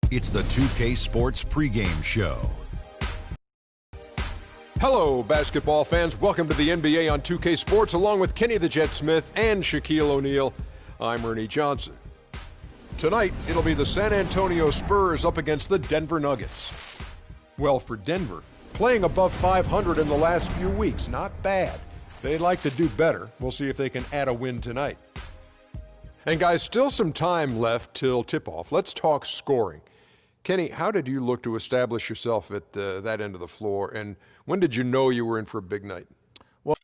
It's the 2K Sports pregame show. Hello, basketball fans. Welcome to the NBA on 2K Sports, along with Kenny the Jet Smith and Shaquille O'Neal. I'm Ernie Johnson. Tonight, it'll be the San Antonio Spurs up against the Denver Nuggets. Well, for Denver, playing above 500 in the last few weeks, not bad. They'd like to do better. We'll see if they can add a win tonight. And guys, still some time left till tip-off. Let's talk scoring. Kenny, how did you look to establish yourself at that end of the floor, and when did you know you were in for a big night? Well,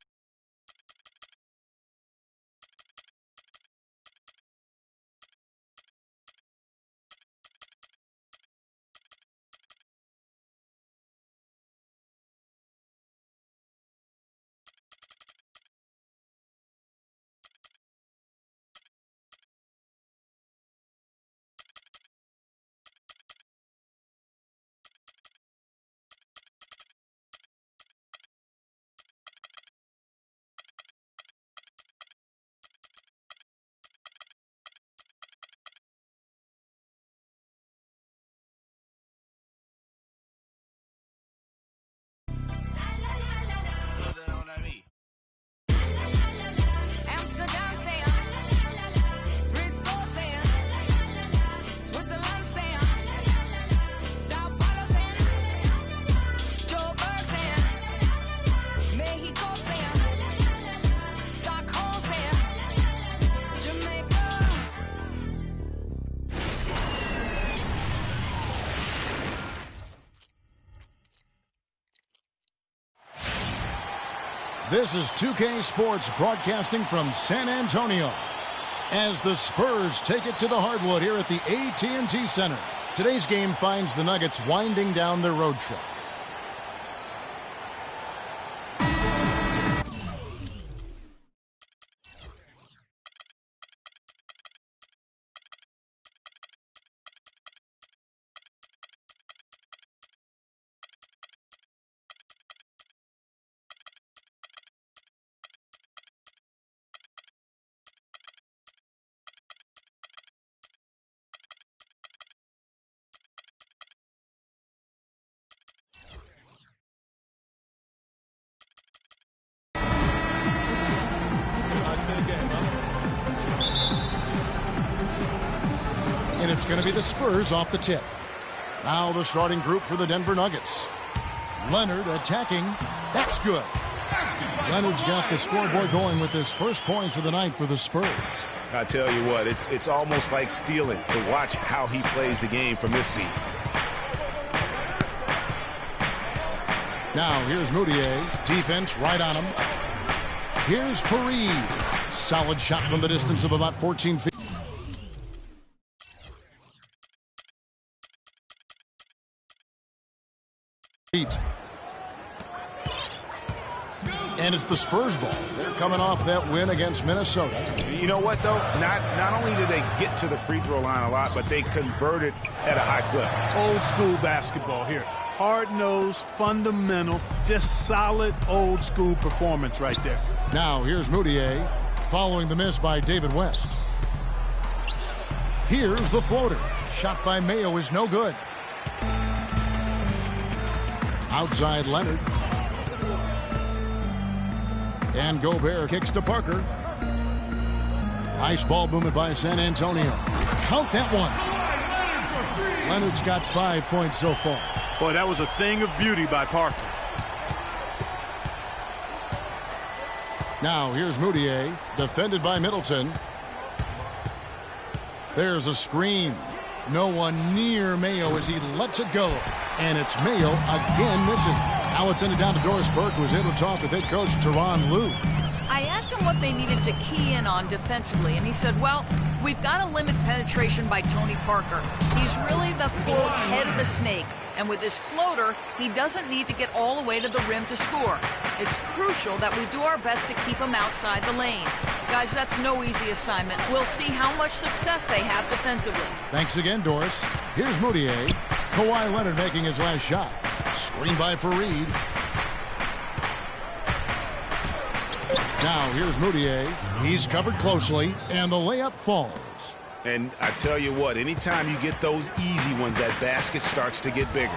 this is 2K Sports broadcasting from San Antonio as the Spurs take it to the hardwood here at the AT&T Center. Today's game finds the Nuggets winding down their road trip. And it's going to be the Spurs off the tip. Now the starting group for the Denver Nuggets. Leonard attacking. That's good. Leonard's got the scoreboard going with his first points of the night for the Spurs. I tell you what, it's almost like stealing to watch how he plays the game from this seat. Now here's Moutier. Defense right on him. Here's Fareed. Solid shot from the distance of about 14 feet. And it's the Spurs ball. They're coming off that win against Minnesota. You know what, though? Not only did they get to the free throw line a lot, but they converted at a high clip. Old school basketball here. Hard-nosed, fundamental, just solid old school performance right there. Now here's Moutier following the miss by David West. Here's the floater. Shot by Mayo is no good. Outside Leonard. And Gobert kicks to Parker. Nice ball movement by San Antonio. Count that one. Leonard's got 5 points so far. Boy, that was a thing of beauty by Parker. Now here's Moutier, defended by Middleton. There's a screen. No one near Mayo as he lets it go. And it's Mayo again missing. Now it's ended down to Doris Burke, who was able to talk with head coach Tyronn Lue. I asked him what they needed to key in on defensively, and he said, well, we've got to limit penetration by Tony Parker. He's really the, quote, head of the snake, and with his floater, he doesn't need to get all the way to the rim to score. It's crucial that we do our best to keep him outside the lane. Guys, that's no easy assignment. We'll see how much success they have defensively. Thanks again, Doris. Here's Moutier. Kawhi Leonard making his last shot. Screen by Fareed. Now here's Moutier. He's covered closely, and the layup falls. And I tell you what, anytime you get those easy ones, that basket starts to get bigger.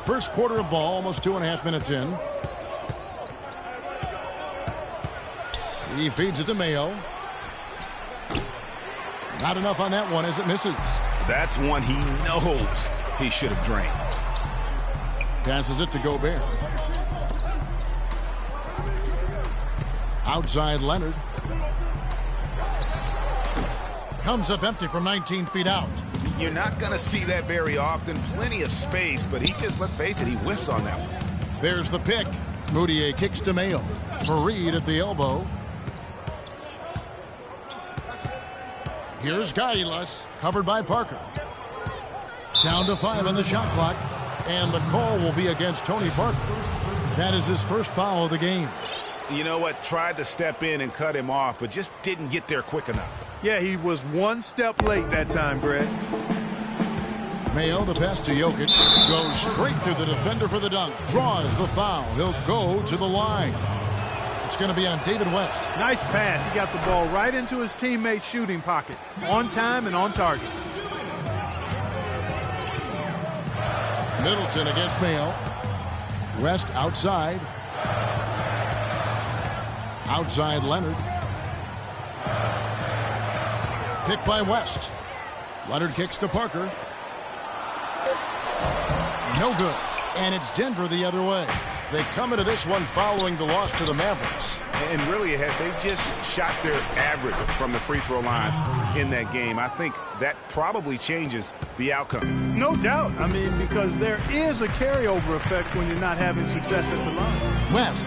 First quarter of ball, almost 2.5 minutes in. He feeds it to Mayo. Not enough on that one as it misses. That's one he knows he should have drained. Passes it to Gobert. Outside Leonard. Comes up empty from 19 feet out. You're not going to see that very often. Plenty of space, but he just, let's face it, he whiffs on that one. There's the pick. Moutier kicks to Mayo. Fareed at the elbow. Here's Gailas, covered by Parker. Down to 5 on the shot clock, and the call will be against Tony Parker. That is his first foul of the game. You know what? Tried to step in and cut him off, but just didn't get there quick enough. Yeah, he was one step late that time, Greg. Mayo, the pass to Jokic, goes straight through the defender for the dunk. Draws the foul. He'll go to the line. It's going to be on David West. Nice pass. He got the ball right into his teammate's shooting pocket. On time and on target. Middleton against Mayo. West outside. Outside Leonard. Picked by West. Leonard kicks to Parker. No good. And it's Denver the other way. They come into this one following the loss to the Mavericks. And really, had they just shot their average from the free throw line in that game, I think that probably changes the outcome. No doubt. I mean, because there is a carryover effect when you're not having success at the line. West.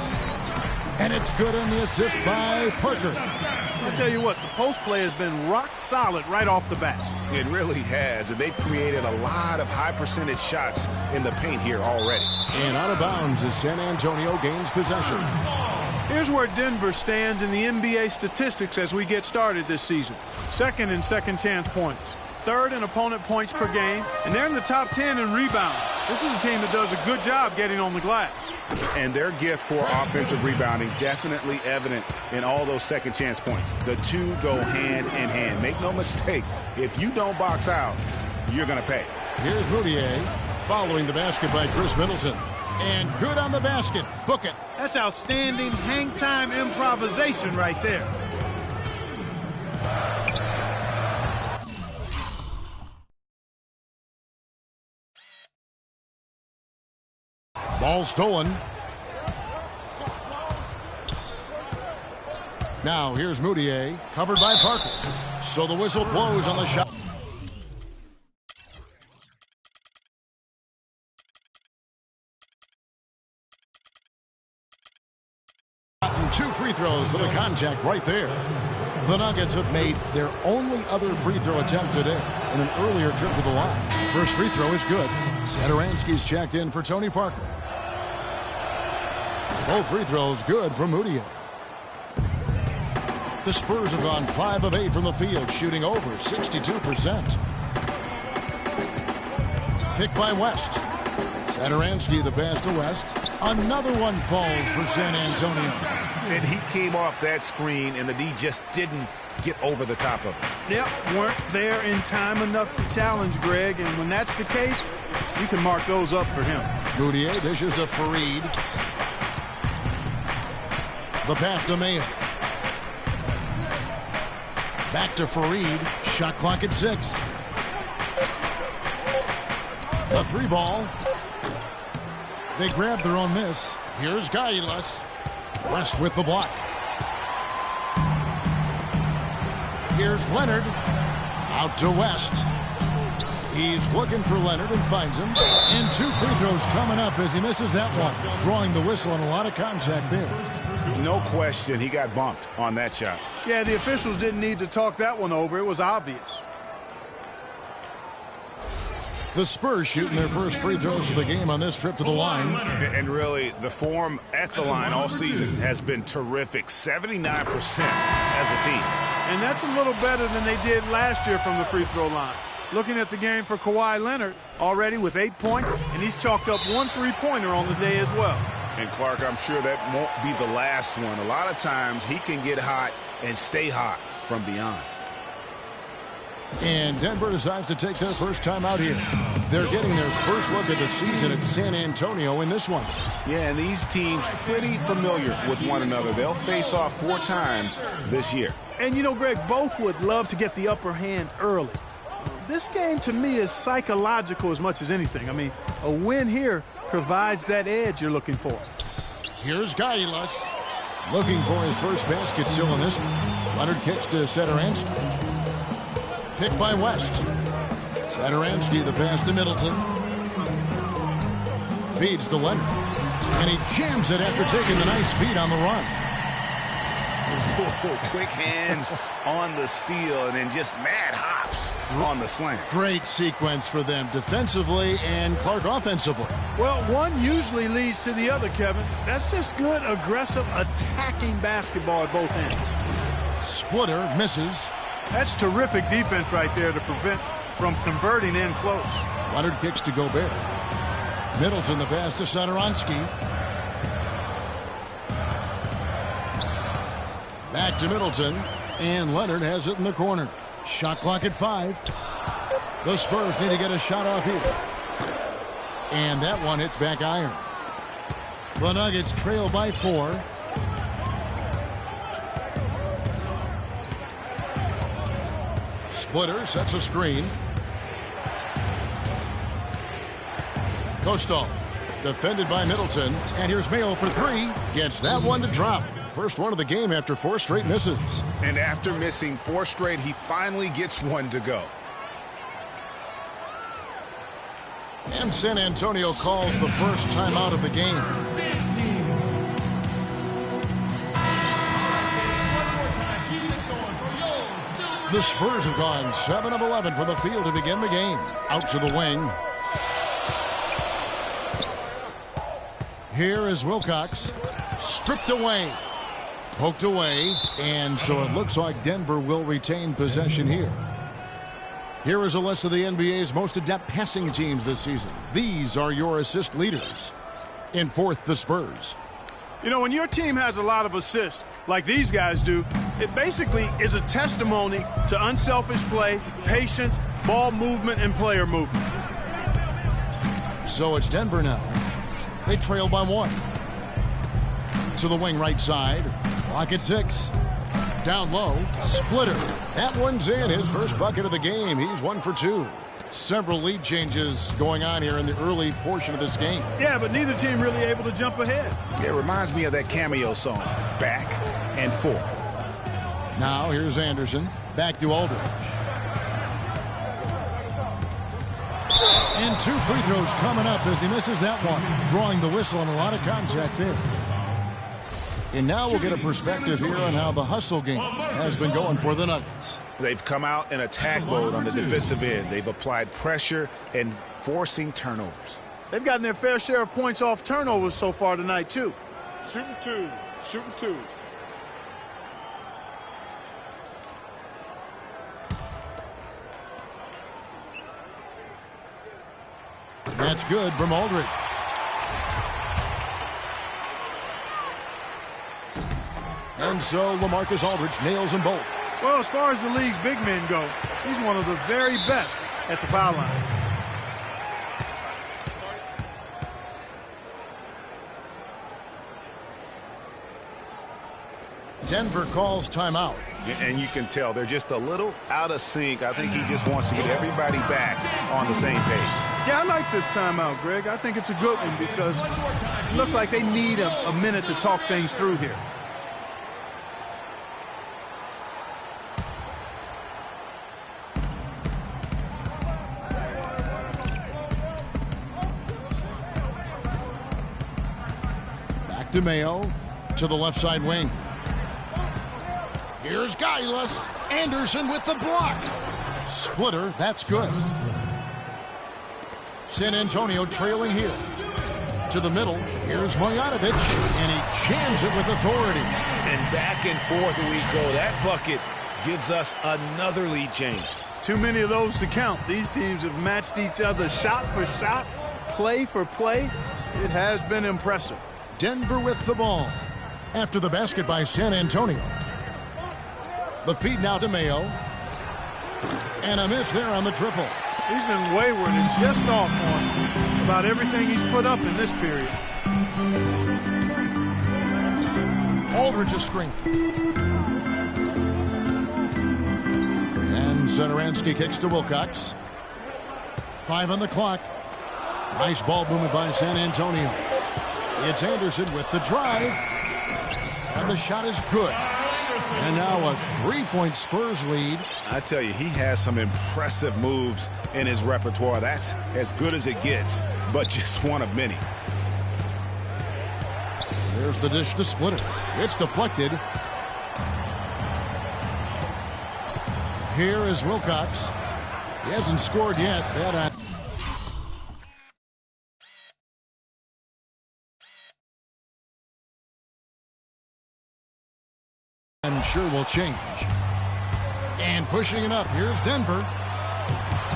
And it's good on the assist by Parker. I'll tell you what, the post play has been rock solid right off the bat. It really has, and they've created a lot of high percentage shots in the paint here already. And out of bounds as San Antonio gains possession. Here's where Denver stands in the NBA statistics as we get started this season. Second in second chance points. Third in opponent points per game. And they're in the top 10 in rebounding. This is a team that does a good job getting on the glass. And their gift for offensive rebounding definitely evident in all those second chance points. The two go hand in hand. Make no mistake, if you don't box out, you're going to pay. Here's Moutier following the basket by Chris Middleton. And good on the basket. Book it. That's outstanding hang time improvisation right there. Ball stolen. Now here's Moutier, covered by Parker. So the whistle blows on the shot. And 2 free throws for the contact right there. The Nuggets have made their only other free throw attempt today in an earlier trip to the line. First free throw is good. Satoransky's checked in for Tony Parker. Both free throws good from Moutier. The Spurs have gone 5 of 8 from the field, shooting over 62%. Picked by West. Satoransky the pass to West. Another one falls for San Antonio. And he came off that screen, and the D just didn't get over the top of it. Yep, weren't there in time enough to challenge Greg, and when that's the case, you can mark those up for him. Moutier dishes to Fareed. The pass to Mayo. Back to Fareed. Shot clock at 6. The 3 ball. They grab their own miss. Here's Gailas. West with the block. Here's Leonard. Out to West. He's looking for Leonard and finds him. And 2 free throws coming up as he misses that one. Drawing the whistle and a lot of contact there. No question, he got bumped on that shot. Yeah, the officials didn't need to talk that one over. It was obvious. The Spurs shooting their first free throws of the game on this trip to the line. And really, the form at the line all season has been terrific. 79% as a team. And that's a little better than they did last year from the free throw line. Looking at the game for Kawhi Leonard, already with 8 points, and he's chalked up 1 3-pointer on the day as well. And Clark, I'm sure that won't be the last one. A lot of times he can get hot and stay hot from beyond. And Denver decides to take their first time out here. They're getting their first look at the season at San Antonio in this one. Yeah, and these teams pretty familiar with one another. They'll face off 4 times this year. And you know, Greg, both would love to get the upper hand early. This game to me is psychological as much as anything. I mean, a win here provides that edge you're looking for. Here's Gailas looking for his first basket still in this one. Leonard kicks to Satoransky. Picked by West. Satoransky the pass to Middleton. Feeds to Leonard. And he jams it after taking the nice feed on the run. Quick hands on the steal and then just mad hops on the slant. Great sequence for them defensively and Clark offensively. Well, one usually leads to the other, Kevin. That's just good, aggressive, attacking basketball at both ends. Splitter misses. That's terrific defense right there to prevent from converting in close. Leonard kicks to Gobert. Middleton the pass to Satoransky. Back to Middleton. And Leonard has it in the corner. Shot clock at 5. The Spurs need to get a shot off here. And that one hits back iron. The Nuggets trail by 4. Splitter sets a screen. Kostov defended by Middleton. And here's Mayo for 3. Gets that one to drop. First one of the game after 4 straight misses. And after missing 4 straight, he finally gets one to go. And San Antonio calls the first timeout of the game. The Spurs have gone 7 of 11 from the field to begin the game. Out to the wing. Here is Wilcox. Stripped away. Poked away. And so it looks like Denver will retain possession here. Here is a list of the NBA's most adept passing teams this season. These are your assist leaders. In 4th, the Spurs. You know, when your team has a lot of assists, like these guys do, it basically is a testimony to unselfish play, patience, ball movement, and player movement. So it's Denver now. They trail by 1. To the wing right side. Clock at 6. Down low. Splitter. That one's in. His first bucket of the game. He's 1 for 2. Several lead changes going on here in the early portion of this game. Yeah, but neither team really able to jump ahead. It reminds me of that cameo song, Back and Forth. Now here's Anderson. Back to Aldridge. And 2 free throws coming up as he misses that one. Drawing the whistle and a lot of contact there. And now we'll get a perspective here on how the hustle game has been going for the Nuggets. They've come out in attack mode on the defensive end. They've applied pressure and forcing turnovers. They've gotten their fair share of points off turnovers so far tonight, too. Shooting 2. Shooting 2. That's good from Aldridge. And so LaMarcus Aldridge nails them both. Well, as far as the league's big men go, he's one of the very best at the foul line. Denver calls timeout. And you can tell they're just a little out of sync. I think he just wants to get everybody back on the same page. Yeah, I like this timeout, Greg. I think it's a good one because it looks like they need a minute to talk things through here. Back to Mayo, to the left side wing. Here's Gailas. Anderson with the block. Splitter, that's good. San Antonio trailing here. To the middle, here's Marjanovic, and he jams it with authority. And back and forth we go. That bucket gives us another lead change. Too many of those to count. These teams have matched each other shot for shot, play for play. It has been impressive. Denver with the ball. After the basket by San Antonio. The feed now to Mayo. And a miss there on the triple. He's been wayward and just off on about everything he's put up in this period. Aldridge's screen. And Satoransky kicks to Wilcox. 5 on the clock. Nice ball movement by San Antonio. It's Anderson with the drive. And the shot is good. And now a 3-point Spurs lead. I tell you, he has some impressive moves in his repertoire. That's as good as it gets, but just one of many. There's the dish to Splitter. It's deflected. Here is Wilcox. He hasn't scored yet. That I'm sure will change. And pushing it up. Here's Denver.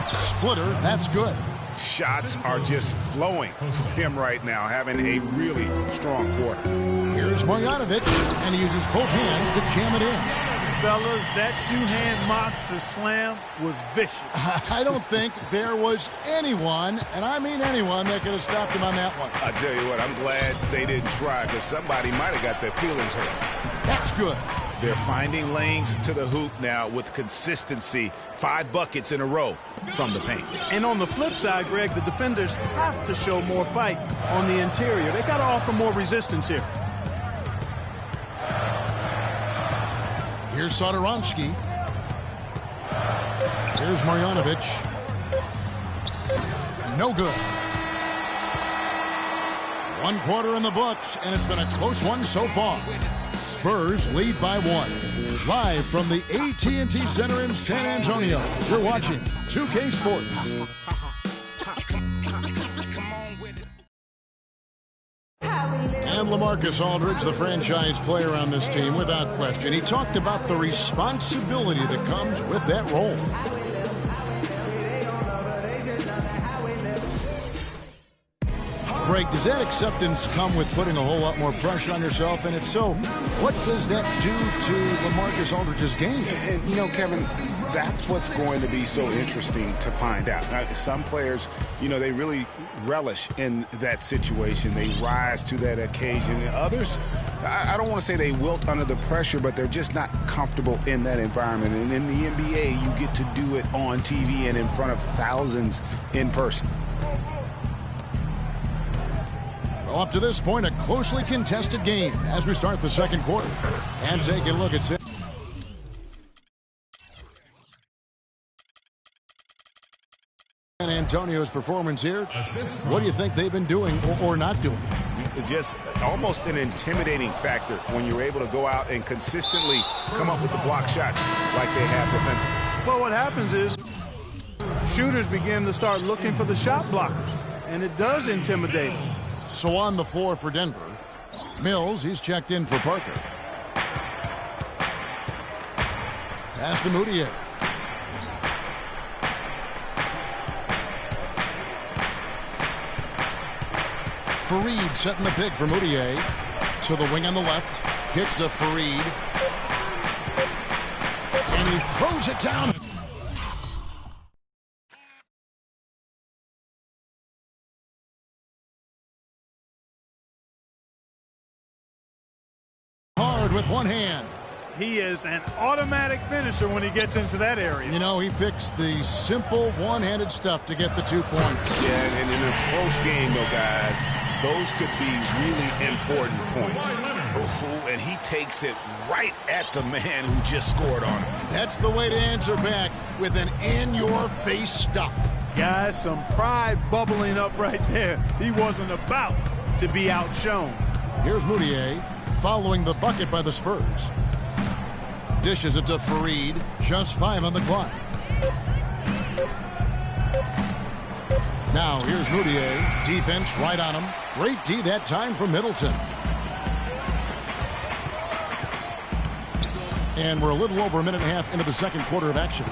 Splitter. That's good. Shots are just flowing for him right now, having a really strong quarter. Here's Marjanovic, and he uses both hands to jam it in. Fellas, that two-hand mock to slam was vicious. I don't think there was anyone, and I mean anyone, that could have stopped him on that one. I tell you what, I'm glad they didn't try, because somebody might have got their feelings hurt. That's good. They're finding lanes to the hoop now with consistency. 5 buckets in a row from the paint. And on the flip side, Greg, the defenders have to show more fight on the interior. They got to offer more resistance here. Here's Satoransky. Here's Marjanovic. No good. 1 quarter in the books, and it's been a close one so far. Spurs lead by 1. Live from the AT&T Center in San Antonio, you're watching 2K Sports. And LaMarcus Aldridge, the franchise player on this team, without question. He talked about the responsibility that comes with that role. Greg, does that acceptance come with putting a whole lot more pressure on yourself? And if so, what does that do to LaMarcus Aldridge's game? And, you know, Kevin, that's what's going to be so interesting to find out. Now, some players, you know, they really relish in that situation. They rise to that occasion. And others, I don't want to say they wilt under the pressure, but they're just not comfortable in that environment. And in the NBA, you get to do it on TV and in front of thousands in person. Well, up to this point, a closely contested game as we start the second quarter. And take a look at San Antonio's performance here. What do you think they've been doing or not doing? Just almost an intimidating factor when you're able to go out and consistently come up with the block shots like they have defensively. Well, what happens is shooters begin to start looking for the shot blockers, and it does intimidate them. So on the floor for Denver, Mills, he's checked in for Parker. Pass to Moutier. Fareed setting the pick for Moutier. To the wing on the left. Kicks to Fareed. And he throws it down. Hard with one hand. He is an automatic finisher when he gets into that area. You know, he picks the simple one-handed stuff to get the 2 points. Yeah, and in a close game, though, guys, those could be really important points. And he takes it right at the man who just scored on him. That's the way to answer back with an in-your-face stuff. Guys, some pride bubbling up right there. He wasn't about to be outshone. Here's Moutier following the bucket by the Spurs. Dishes it to Fareed. Just 5 on the clock. Now here's Moutier. Defense right on him. Great D that time from Middleton. And we're a little over a minute and a half into the second quarter of action.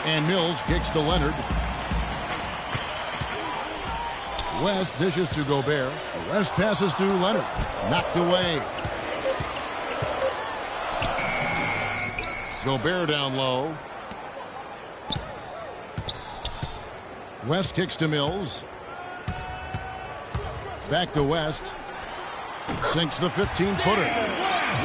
And Mills kicks to Leonard. West dishes to Gobert. West passes to Leonard. Knocked away. Gobert down low. West kicks to Mills. Back to West. Sinks the 15-footer.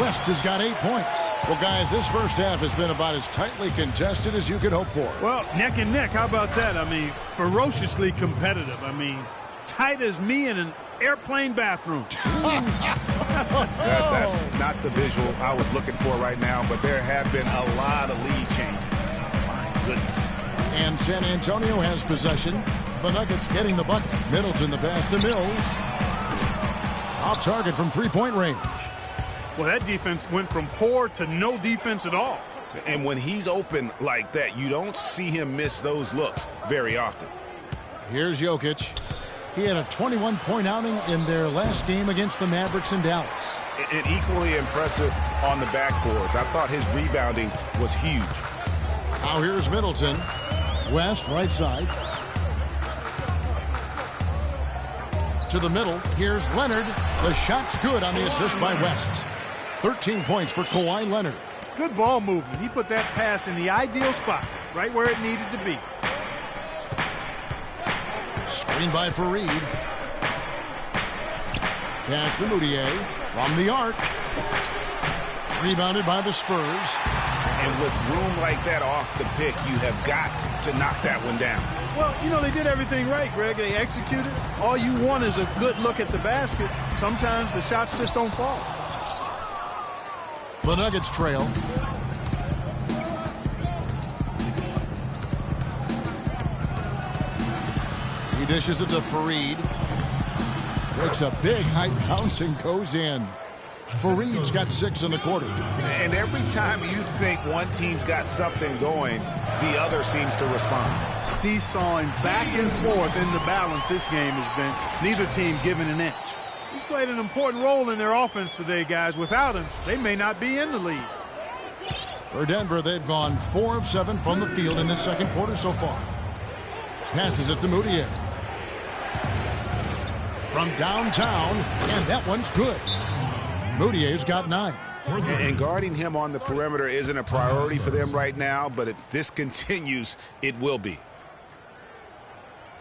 West has got 8 points. Well, guys, this first half has been about as tightly contested as you could hope for. Well, neck and neck. How about that? I mean, ferociously competitive. I mean, tight as me in an airplane bathroom. That's not the visual I was looking for right now, but there have been a lot of lead changes. My goodness. And San Antonio has possession. The Nuggets getting the bucket. Middleton the pass to Mills. Off target from three-point range. Well, that defense went from poor to no defense at all. And when he's open like that, you don't see him miss those looks very often. Here's Jokic. He had a 21-point outing in their last game against the Mavericks in Dallas. And equally impressive on the backboards. I thought his rebounding was huge. Now here's Middleton. West, right side. To the middle. Here's Leonard. The shot's good on the assist by West. 13 points for Kawhi Leonard. Good ball movement. He put that pass in the ideal spot, right where it needed to be. Screen by Fareed. Pass to Moutier. From the arc. Rebounded by the Spurs. And with room like that off the pick, you have got to knock that one down. Well, you know, they did everything right, Greg. They executed. All you want is a good look at the basket. Sometimes the shots just don't fall. The Nuggets trail. He dishes it to Fareed. Breaks a big high bounce and goes in. Fareed's got 6 in the quarter. And every time you think one team's got something going, the other seems to respond. Seesawing back and forth in the balance this game has been. Neither team giving an inch. He's played an important role in their offense today, guys. Without him, they may not be in the lead. For Denver, they've gone 4 of 7 from the field in this second quarter so far. Passes it to Moutier. From downtown, and that one's good. Moutier's got 9. And guarding him on the perimeter isn't a priority for them right now, but if this continues, it will be.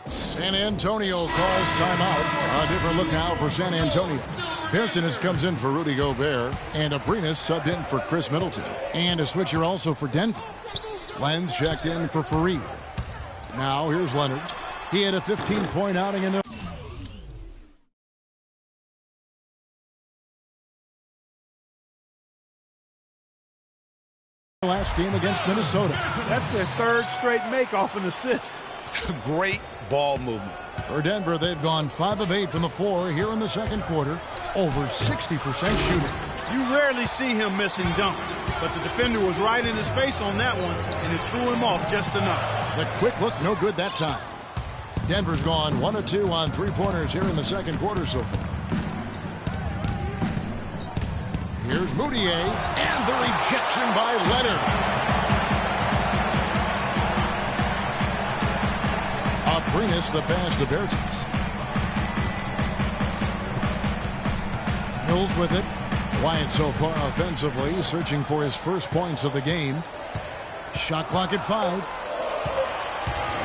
San Antonio calls timeout. A different look now for San Antonio. Bertans comes in for Rudy Gobert, and Abrinas subbed in for Chris Middleton. And a switcher also for Denver. Lenz checked in for Fareed. Now here's Leonard. He had a 15-point outing in the last game against Minnesota. That's their 3rd straight make off an assist. Great ball movement. For Denver, they've gone 5 of 8 from the floor here in the second quarter. Over 60% shooting. You rarely see him missing dunks, but the defender was right in his face on that one, and it threw him off just enough. The quick look, no good that time. Denver's gone 1 of 2 on 3-pointers here in the second quarter so far. Here's Moutier, and the rejection by Leonard. Abrinas the pass to Bertans. Mills with it. Quiet so far offensively, searching for his first points of the game. Shot clock at 5.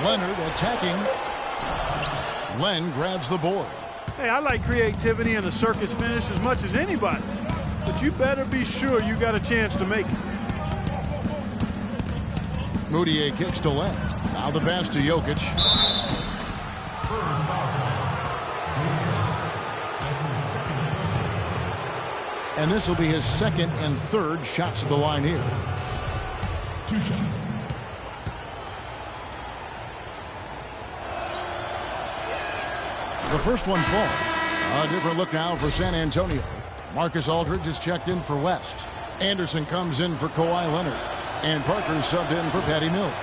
Leonard attacking. Len grabs the board. Hey, I like creativity and a circus finish as much as anybody. But you better be sure you got a chance to make it. Moutier kicks to Len. Now the pass to Jokic. And this will be his 2nd and 3rd shots at the line here. 2 shots. The first one falls. A different look now for San Antonio. Marcus Aldridge is checked in for West. Anderson comes in for Kawhi Leonard. And Parker's subbed in for Patty Mills.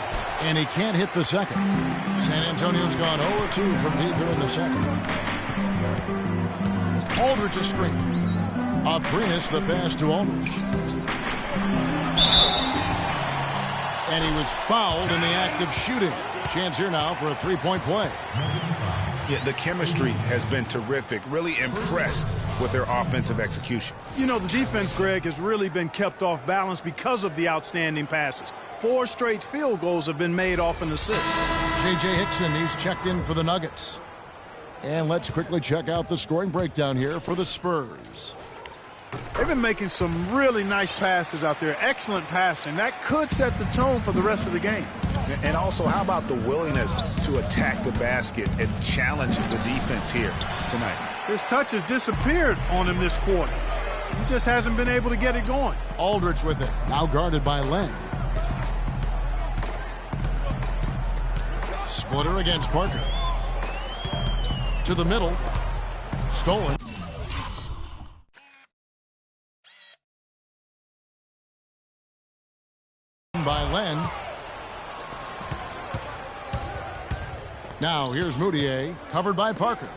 And he can't hit the second. San Antonio's gone 0-2 from deep here in the second. Aldridge a screen. Abrinas the pass to Aldridge. And he was fouled in the act of shooting. Chance here now for a three-point play. Yeah, the chemistry has been terrific. Really impressed with their offensive execution. You know, the defense, Greg, has really been kept off balance because of the outstanding passes. 4 straight field goals have been made off an assist. J.J. Hickson, he's checked in for the Nuggets. And let's quickly check out the scoring breakdown here for the Spurs. They've been making some really nice passes out there. Excellent passing. That could set the tone for the rest of the game. And also, how about the willingness to attack the basket and challenge the defense here tonight? His touch has disappeared on him this quarter. He just hasn't been able to get it going. Aldridge with it. Now guarded by Len. Splitter against Parker. To the middle. Stolen. By Len. Now here's Moutier, covered by Parker.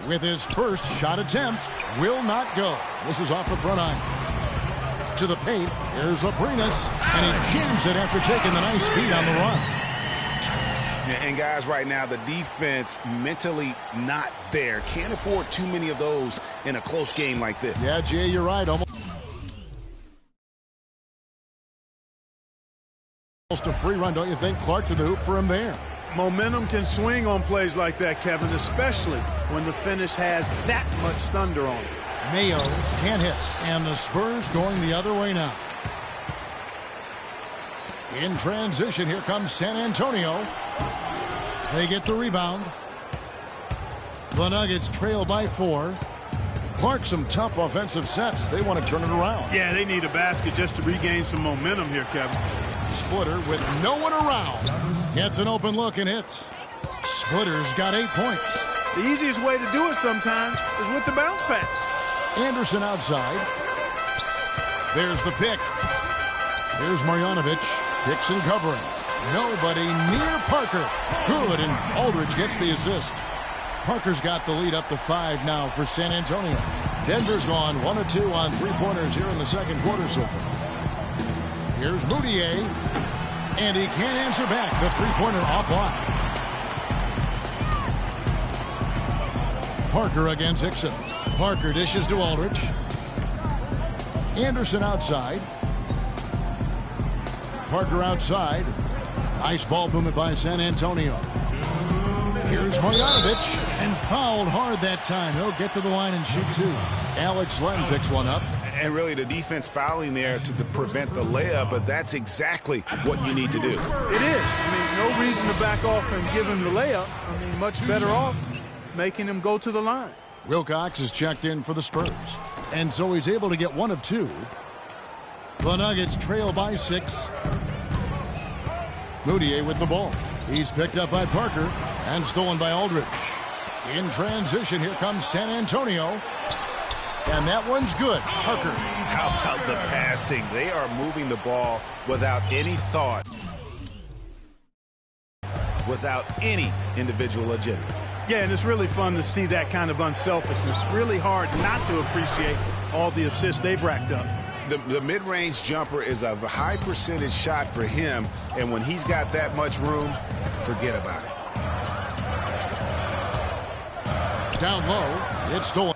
With his first shot attempt, will not go. This is off the front iron. To the paint, here's Abrinas, and he jams it after taking the nice feed on the run. And guys, right now, the defense mentally not there. Can't afford too many of those in a close game like this. Yeah, Jay, you're right. Almost a free run, don't you think? Clark to the hoop for him there. Momentum can swing on plays like that, Kevin, especially when the finish has that much thunder on it. Mayo can't hit, and the Spurs going the other way now. In transition, here comes San Antonio. They get the rebound. The Nuggets trail by 4. Clark, some tough offensive sets. They want to turn it around. Yeah, they need a basket just to regain some momentum here, Kevin. Splitter with no one around. Gets an open look and hits. Splitter's got 8 points. The easiest way to do it sometimes is with the bounce pass. Anderson outside. There's the pick. Here's Marjanovic. Hickson covering. Nobody near Parker. Good, and Aldridge gets the assist. Parker's got the lead up to 5 now for San Antonio. Denver's gone 1 of 2 on three-pointers here in the second quarter so far. Here's Moutier, and he can't answer back. The three-pointer offline. Parker against Hickson. Parker dishes to Aldridge. Anderson outside. Parker outside. Nice ball movement by San Antonio. Here's Marjanovic, and fouled hard that time. He'll get to the line and shoot 2. Alex Len picks one up. And really the defense fouling there to prevent the layup, but that's exactly what you need to do. It is. I mean, no reason to back off and give him the layup. I mean, much better off making him go to the line. Wilcox is checked in for the Spurs, and so he's able to get 1 of 2. The Nuggets trail by 6. Moutier with the ball. He's picked up by Parker and stolen by Aldridge. In transition, here comes San Antonio. And that one's good. Parker. How about the passing? They are moving the ball without any thought, without any individual agendas. Yeah, and it's really fun to see that kind of unselfishness. Really hard not to appreciate all the assists they've racked up. The mid-range jumper is a high percentage shot for him, and when he's got that much room, forget about it. Down low, it's stolen.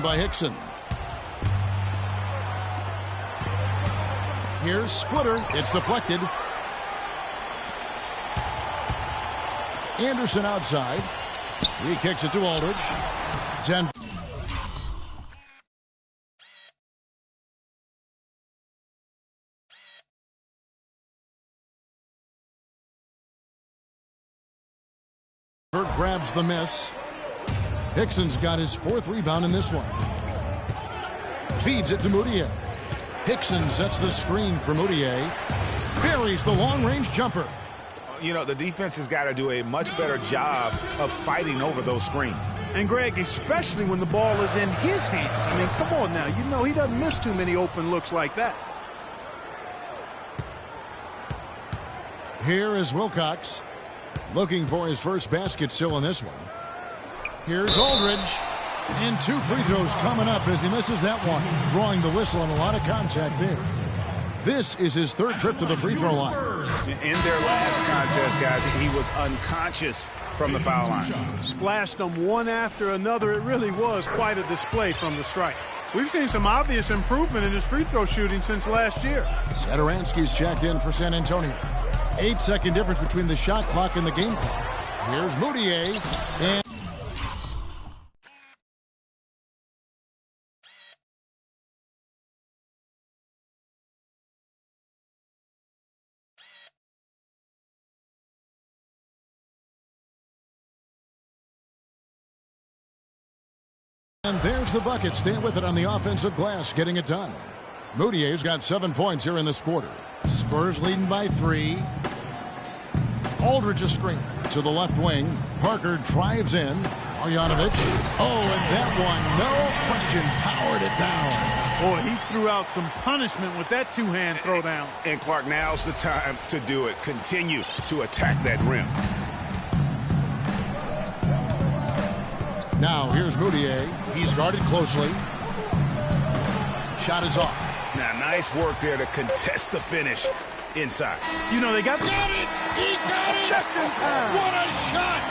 By Hickson. Here's Splitter. It's deflected. Anderson outside. He kicks it to Aldridge. Denver. Grabs the miss. Hickson's got his 4th rebound in this one. Feeds it to Moutier. Hickson sets the screen for Moutier. Buries the long-range jumper. You know, the defense has got to do a much better job of fighting over those screens. And Greg, especially when the ball is in his hands. I mean, come on now. You know he doesn't miss too many open looks like that. Here is Wilcox looking for his first basket still in this one. Here's Aldridge. And 2 free throws coming up as he misses that one. Drawing the whistle and a lot of contact there. This is his 3rd trip to the free throw line. In their last contest, guys, he was unconscious from the foul line. Splashed them one after another. It really was quite a display from the stripe. We've seen some obvious improvement in his free throw shooting since last year. Satoransky's checked in for San Antonio. 8-second difference between the shot clock and the game clock. Here's Moutier. And there's the bucket. Stay with it on the offensive glass, getting it done. Moutier's got 7 points here in this quarter. Spurs leading by 3. Aldridge a screen to the left wing. Parker drives in. Marjanovic. Oh, and that one, no question, powered it down. Boy, he threw out some punishment with that 2-hand throwdown. And Clark, now's the time to do it. Continue to attack that rim. Now here's Moutier. He's guarded closely. Shot is off. Now, nice work there to contest the finish inside. You know, they got it! He got it! Just in time. What a shot!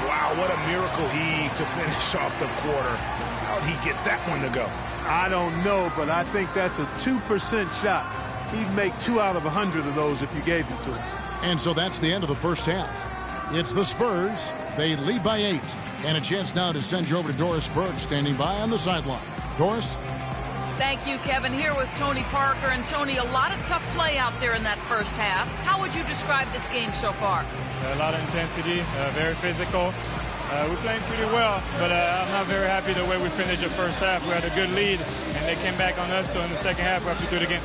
Wow, what a miracle heave to finish off the quarter. How'd he get that one to go? I don't know, but I think that's a 2% shot. He'd make 2 out of 100 of those if you gave it to him. And so that's the end of the first half. It's the Spurs. They lead by 8. And a chance now to send you over to Doris Burke, standing by on the sideline. Doris? Thank you, Kevin. Here with Tony Parker. And Tony, a lot of tough play out there in that first half. How would you describe this game so far? A lot of intensity, very physical. We're playing pretty well, but I'm not very happy the way we finished the first half. We had a good lead, and they came back on us, so in the second half we have to do it again.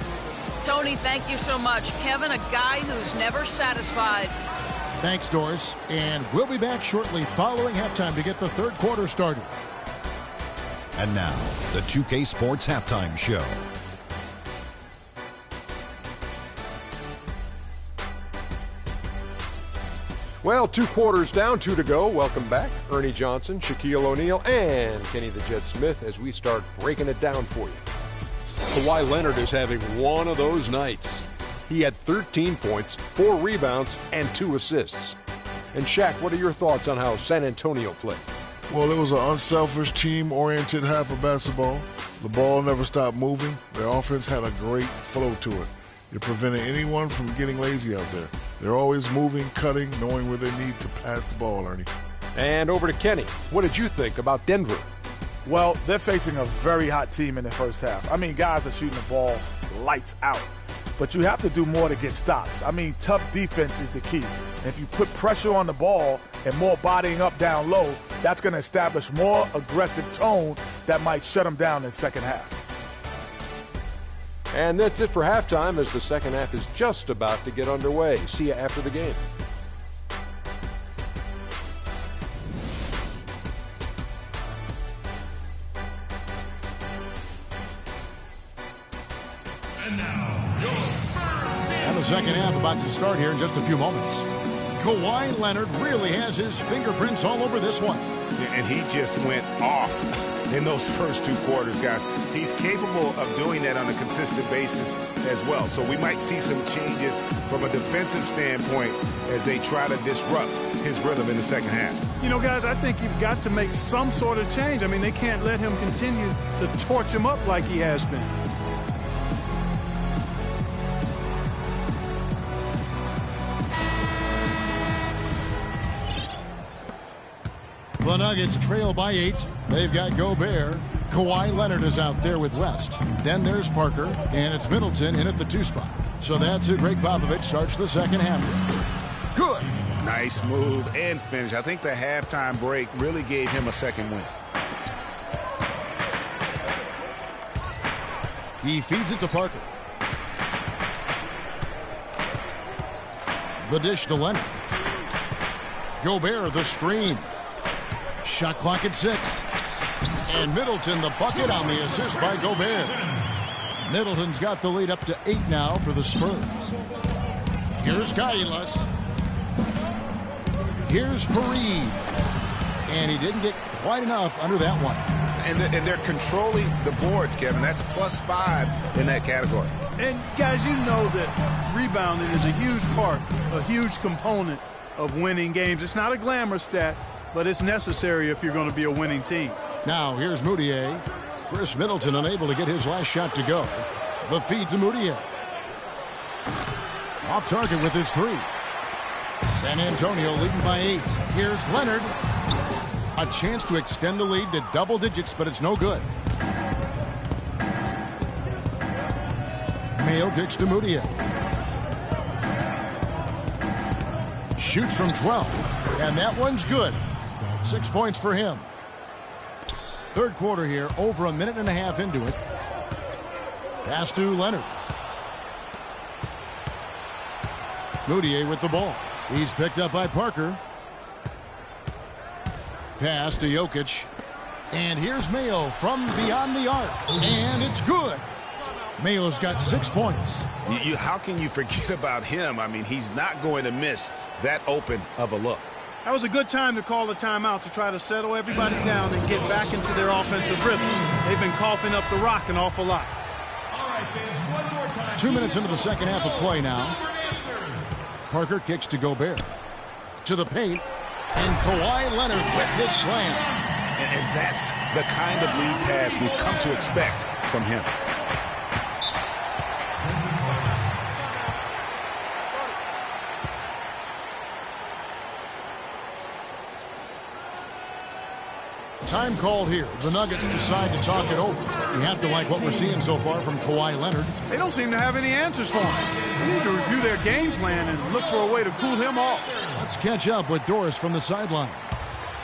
Tony, thank you so much. Kevin, a guy who's never satisfied. Thanks, Doris. And we'll be back shortly following halftime to get the third quarter started. And now, the 2K Sports Halftime Show. Well, 2 quarters down, 2 to go. Welcome back, Ernie Johnson, Shaquille O'Neal, and Kenny the Jet Smith as we start breaking it down for you. Kawhi Leonard is having one of those nights. He had 13 points, 4 rebounds, and 2 assists. And Shaq, what are your thoughts on how San Antonio played? Well, it was an unselfish, team-oriented half of basketball. The ball never stopped moving. Their offense had a great flow to it. It prevented anyone from getting lazy out there. They're always moving, cutting, knowing where they need to pass the ball, Ernie. And over to Kenny. What did you think about Denver? Well, they're facing a very hot team in the first half. I mean, guys are shooting the ball lights out. But you have to do more to get stops. I mean, tough defense is the key. And if you put pressure on the ball and more bodying up down low, that's going to establish more aggressive tone that might shut them down in the second half. And that's it for halftime as the second half is just about to get underway. See you after the game. And the second half about to start here in just a few moments. Kawhi Leonard really has his fingerprints all over this one. And he just went off in those first 2 quarters, guys. He's capable of doing that on a consistent basis as well. So we might see some changes from a defensive standpoint as they try to disrupt his rhythm in the second half. You know, guys, I think you've got to make some sort of change. I mean, they can't let him continue to torch him up like he has been. The Nuggets trail by 8. They've got Gobert. Kawhi Leonard is out there with West. Then there's Parker, and it's Middleton in at the 2 spot. So that's who Greg Popovich starts the second half with. Good. Nice move and finish. I think the halftime break really gave him a second win. He feeds it to Parker. The dish to Leonard. Gobert, the screen. Shot clock at 6. And Middleton the bucket on the assist by Gobert. Middleton's got the lead up to 8 now for the Spurs. Here's Kailas. Here's Fareed. And he didn't get quite enough under that one. And they're controlling the boards, Kevin. That's +5 in that category. And, guys, you know that rebounding is a huge part, a huge component of winning games. It's not a glamour stat, but it's necessary if you're going to be a winning team. Now, here's Moutier. Chris Middleton unable to get his last shot to go. The feed to Moutier. Off target with his 3. San Antonio leading by 8. Here's Leonard. A chance to extend the lead to double digits, but it's no good. Mayo kicks to Moutier. Shoots from 12, and that one's good. 6 points for him. Third quarter here, over a minute and a half into it. Pass to Leonard. Moutier with the ball. He's picked up by Parker. Pass to Jokic. And here's Mayo from beyond the arc. And it's good. Mayo's got 6 points. How can you forget about him? I mean, he's not going to miss that open of a look. That was a good time to call a timeout to try to settle everybody down and get back into their offensive rhythm. They've been coughing up the rock an awful lot. 2 minutes into the second half of play now. Parker kicks to Gobert. To the paint. And Kawhi Leonard with this slam. And that's the kind of lead pass we've come to expect from him. Time called here. The Nuggets decide to talk it over. You have to like what we're seeing so far from Kawhi Leonard. They don't seem to have any answers for him. They need to review their game plan and look for a way to cool him off. Let's catch up with Doris from the sideline.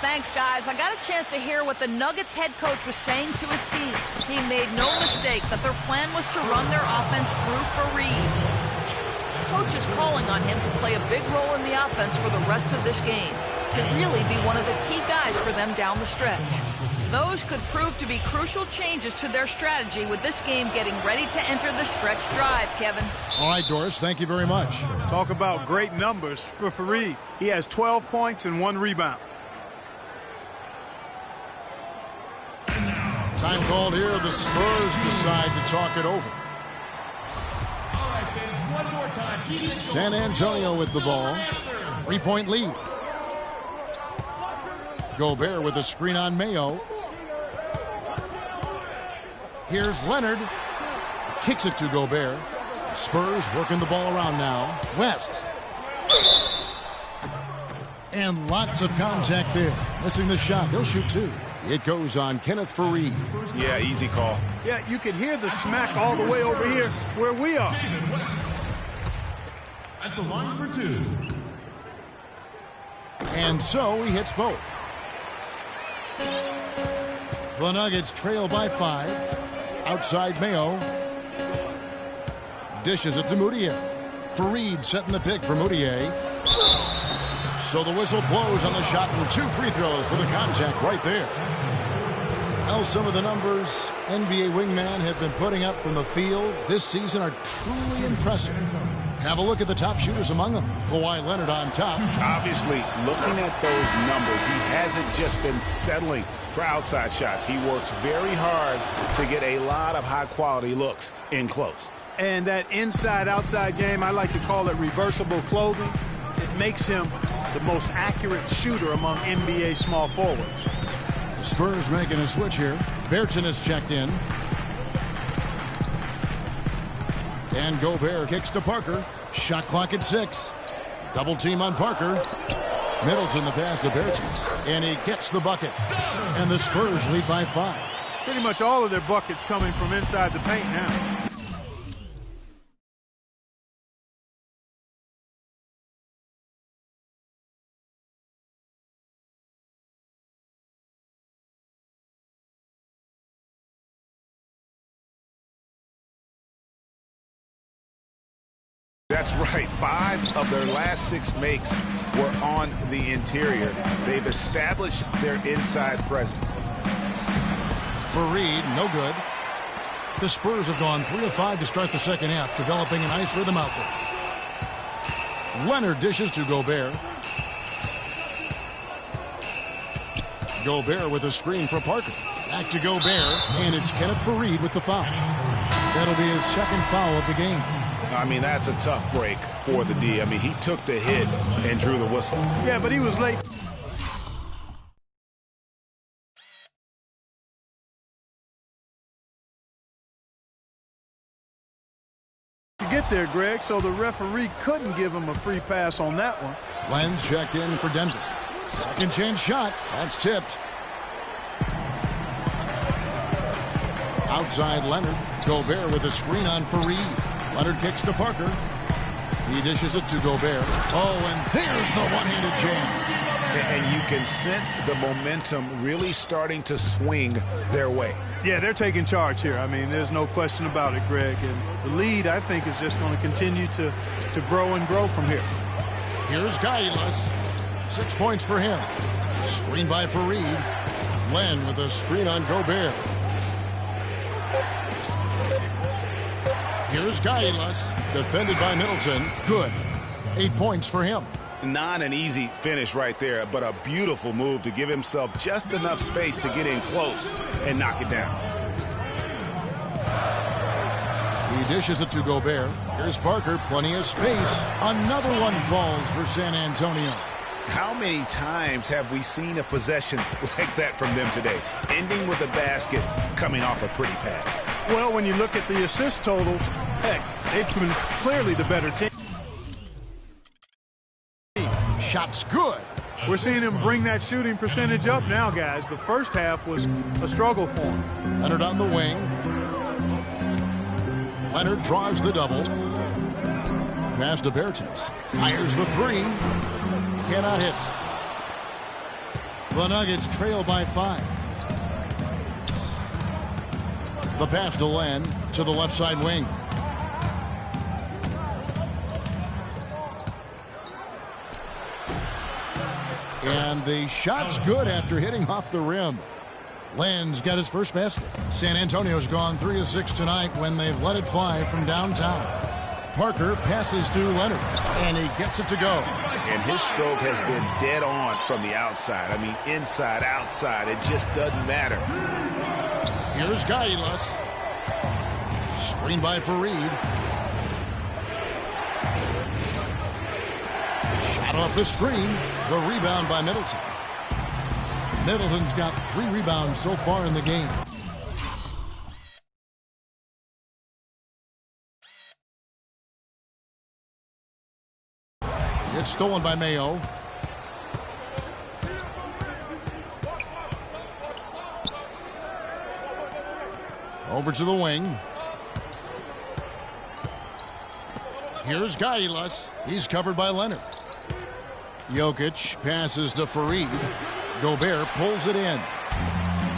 Thanks, guys. I got a chance to hear what the Nuggets head coach was saying to his team. He made no mistake that their plan was to run their offense through Fareed. Coach is calling on him to play a big role in the offense for the rest of this game, to really be one of the key guys for them down the stretch. Those could prove to be crucial changes to their strategy with this game getting ready to enter the stretch drive, Kevin. All right, Doris, thank you very much. Talk about great numbers for Fareed. He has 12 points and 1 rebound. Time called here. The Spurs decide to talk it over. San Antonio with the ball. 3-point lead. Gobert with a screen on Mayo. Here's Leonard. Kicks it to Gobert. Spurs working the ball around now. West. And lots of contact there. Missing the shot. He'll shoot 2. It goes on Kenneth Fareed. Yeah, easy call. Yeah, you can hear the smack all the way over here where we are. At the line for 2. And so he hits both. The Nuggets trail by 5. Outside Mayo. Dishes it to Moutier. Fareed setting the pick for Moutier. So the whistle blows on the shot and 2 free throws for the contact right there. Well, some of the numbers NBA wingmen have been putting up from the field this season are truly impressive. Have a look at the top shooters among them. Kawhi Leonard on top. Obviously, looking at those numbers, he hasn't just been settling for outside shots. He works very hard to get a lot of high-quality looks in close. And that inside-outside game, I like to call it reversible clothing. It makes him the most accurate shooter among NBA small forwards. The Spurs making a switch here. Berton is checked in. And Gobert kicks to Parker. Shot clock at 6. Double team on Parker. Middleton the pass to Bertans. And he gets the bucket. And the Spurs lead by 5. Pretty much all of their buckets coming from inside the paint now. That's right. 5 of their last 6 makes were on the interior. They've established their inside presence. Fareed, no good. The Spurs have gone 3 of 5 to start the second half, developing a nice rhythm out there. Leonard dishes to Gobert. Gobert with a screen for Parker. Back to Gobert, and it's Kenneth Fareed with the foul. That'll be his second foul of the game. I mean, that's a tough break for the D. I mean, he took the hit and drew the whistle. Yeah, but he was late. To get there, Greg, so the referee couldn't give him a free pass on that one. Lenz checked in for Denver. Second chance shot. That's tipped. Outside Leonard. Gobert with a screen on Fareed. Leonard kicks to Parker. He dishes it to Gobert. Oh, and there's the one-handed jam. And you can sense the momentum really starting to swing their way. Yeah, they're taking charge here. I mean, there's no question about it, Greg. And the lead, I think, is just going to continue to grow and grow from here. Here's Gailas. 6 points for him. Screen by Fareed. Len with a screen on Gobert. Here's Gailas. Defended by Middleton. Good. 8 points for him. Not an easy finish right there, but a beautiful move to give himself just enough space to get in close and knock it down. He dishes it to Gobert. Here's Parker. Plenty of space. Another one falls for San Antonio. How many times have we seen a possession like that from them today? Ending with a basket, coming off a pretty pass. Well, when you look at the assist totals, heck, they've been clearly the better team. Shot's good. We're seeing him bring that shooting percentage up now, guys. The first half was a struggle for him. Leonard on the wing. Leonard draws the double. Pass to Bertens. Fires the 3. Cannot hit. The Nuggets trail by 5. The pass to Len to the left side wing. And the shot's good after hitting off the rim. Len's got his first basket. San Antonio's gone 3 of 6 tonight when they've let it fly from downtown. Parker passes to Leonard, and he gets it to go. And his stroke has been dead on from the outside. I mean, inside, outside, it just doesn't matter. Here's Gailas. Screen by Fareed. Shot off the screen. The rebound by Middleton. Middleton's got 3 rebounds so far in the game. It's stolen by Mayo. Over to the wing. Here's Gailas. He's covered by Leonard. Jokic passes to Fareed. Gobert pulls it in.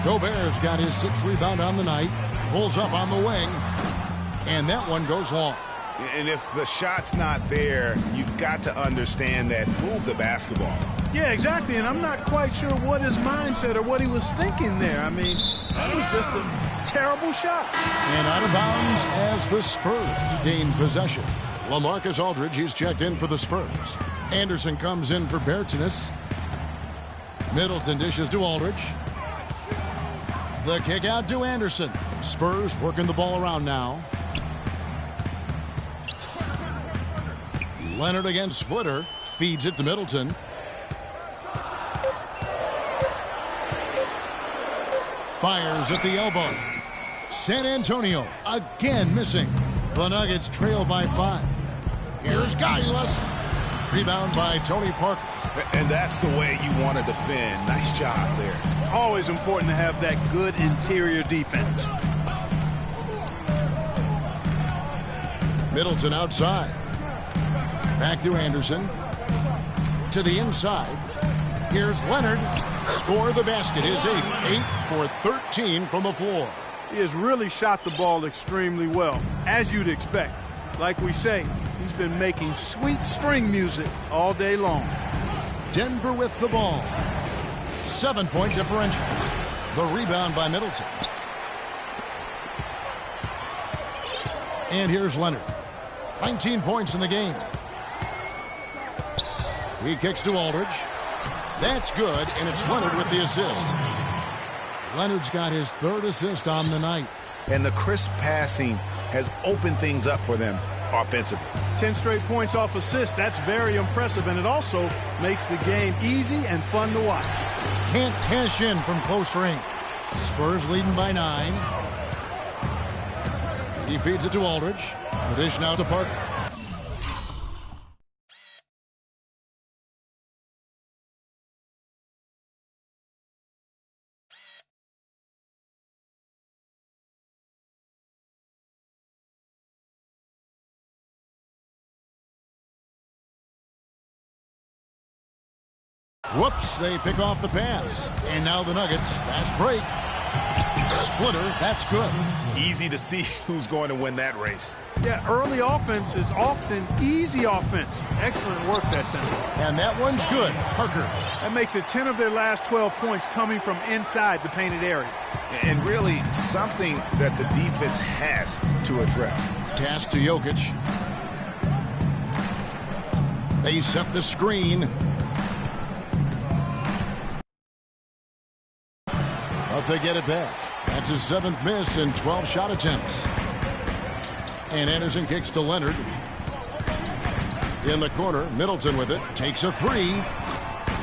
Gobert's got his 6th rebound on the night. Pulls up on the wing. And that one goes long. And if the shot's not there, you've got to understand that. Move the basketball. Yeah, exactly. And I'm not quite sure what his mindset or what he was thinking there. I mean, that was just a terrible shot. And out of bounds as the Spurs gain possession. LaMarcus Aldridge, he's checked in for the Spurs. Anderson comes in for Bertens. Middleton dishes to Aldridge. The kick out to Anderson. Spurs working the ball around now. Leonard against Splitter. Feeds it to Middleton. Fires at the elbow. San Antonio again missing. The Nuggets trail by 5. Here's Gailas. Rebound by Tony Parker. And that's the way you want to defend. Nice job there. Always important to have that good interior defense. Middleton outside. Back to Anderson. To the inside. Here's Leonard. Score the basket. His 8th. 8 for 13 from the floor. He has really shot the ball extremely well, as you'd expect. Like we say, he's been making sweet string music all day long. Denver with the ball. 7-point differential. The rebound by Middleton. And here's Leonard. 19 points in the game. He kicks to Aldridge. That's good, and it's Leonard with the assist. Leonard's got his 3rd assist on the night. And the crisp passing has opened things up for them offensively. 10 straight points off assists. That's very impressive, and it also makes the game easy and fun to watch. Can't cash in from close range. Spurs leading by 9. He feeds it to Aldridge. The dish now to Parker. Whoops, they pick off the pass. And now the Nuggets, fast break. Splitter, that's good. Easy to see who's going to win that race. Yeah, early offense is often easy offense. Excellent work that time. And that one's good. Parker. That makes it 10 of their last 12 points coming from inside the painted area. And really something that the defense has to address. Pass to Jokic. They set the screen. But they get it back. That's his 7th miss in 12 shot attempts. And Anderson kicks to Leonard. In the corner, Middleton with it. Takes a 3.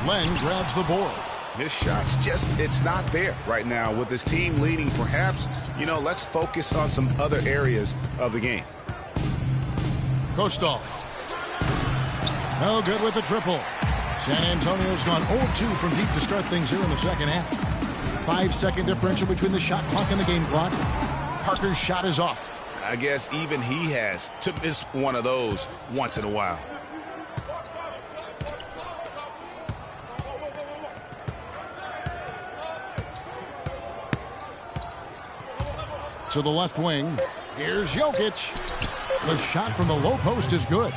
Len grabs the board. His shot's it's not there right now. With his team leading, perhaps, let's focus on some other areas of the game. Kostov. No good with the triple. San Antonio's gone 0-2 from deep to start things here in the second half. 5-second differential between the shot clock and the game clock. Parker's shot is off. I guess even he has to miss one of those once in a while. To the left wing. Here's Jokic. The shot from the low post is good.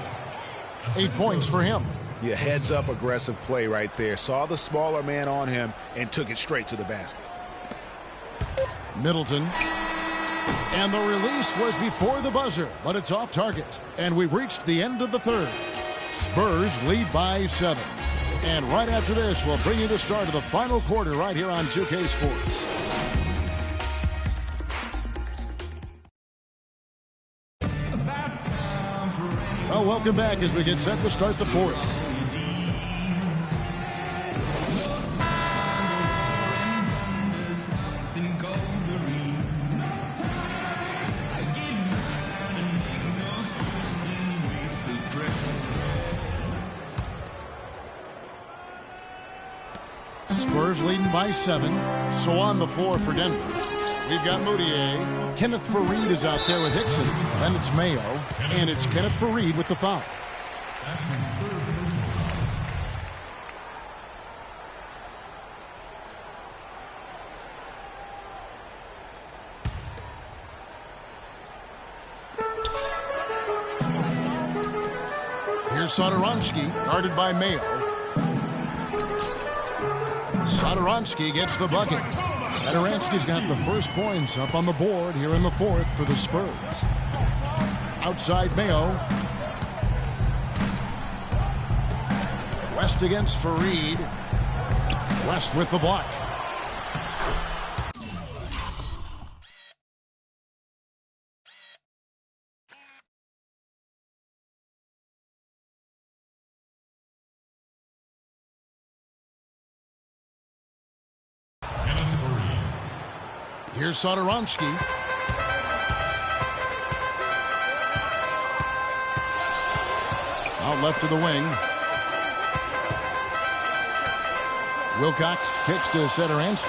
8 points for him. Yeah, heads up aggressive play right there. Saw the smaller man on him and took it straight to the basket. Middleton. And the release was before the buzzer, but it's off target. And we've reached the end of the 3rd. Spurs lead by 7. And right after this, we'll bring you the start of the final quarter right here on 2K Sports. Well, welcome back as we get set to start the 4th. Spurs leading by 7. So on the floor for Denver, we've got Moutier. Kenneth Faried is out there with Hickson. Then it's Mayo. And it's Kenneth Faried with the foul. Here's Satoransky, guarded by Mayo. Satoransky gets the bucket. Satoransky's got the first points up on the board here in the 4th for the Spurs. Outside Mayo. West against Faried. West with the block. Here's Satoransky. Out left to the wing. Wilcox kicks to Satoransky.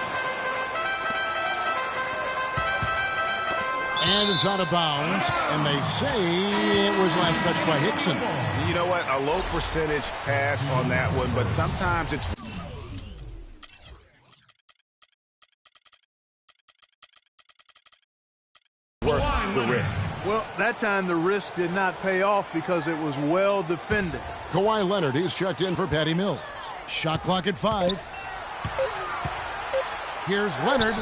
And it's out of bounds. And they say it was last touched by Hickson. You know what? A low percentage pass on that one, but sometimes it's the risk. Well, that time the risk did not pay off because it was well defended. Kawhi Leonard, he's checked in for Patty Mills. Shot clock at 5. Here's Leonard.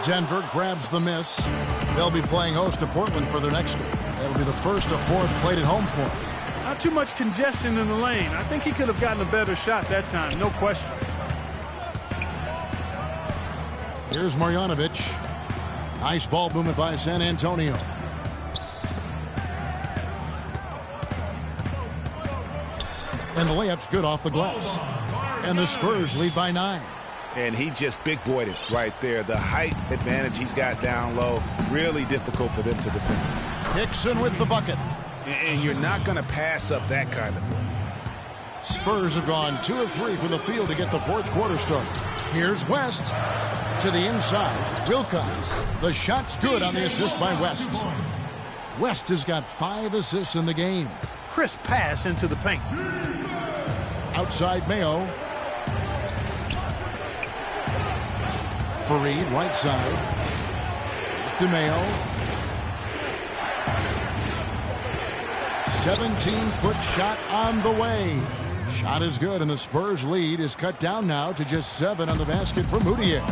Denver grabs the miss. They'll be playing host to Portland for their next game. That'll be the first of 4 played at home for him. Not too much congestion in the lane. I think he could have gotten a better shot that time, no question. Here's Marjanovic. Nice ball movement by San Antonio. And the layup's good off the glass. And the Spurs lead by 9. And he just big boyed it right there. The height advantage he's got down low, really difficult for them to defend. Hickson with the bucket. And you're not going to pass up that kind of play. Spurs have gone 2 of 3 from the field to get the fourth quarter started. Here's West to the inside. Wilcox. The shot's good on the assist by West. West has got 5 assists in the game. Crisp pass into the paint. Outside Mayo. Fareed, right side. Back to Mayo. 17-foot shot on the way. Shot is good, and the Spurs lead is cut down now to just 7 on the basket for Moutier.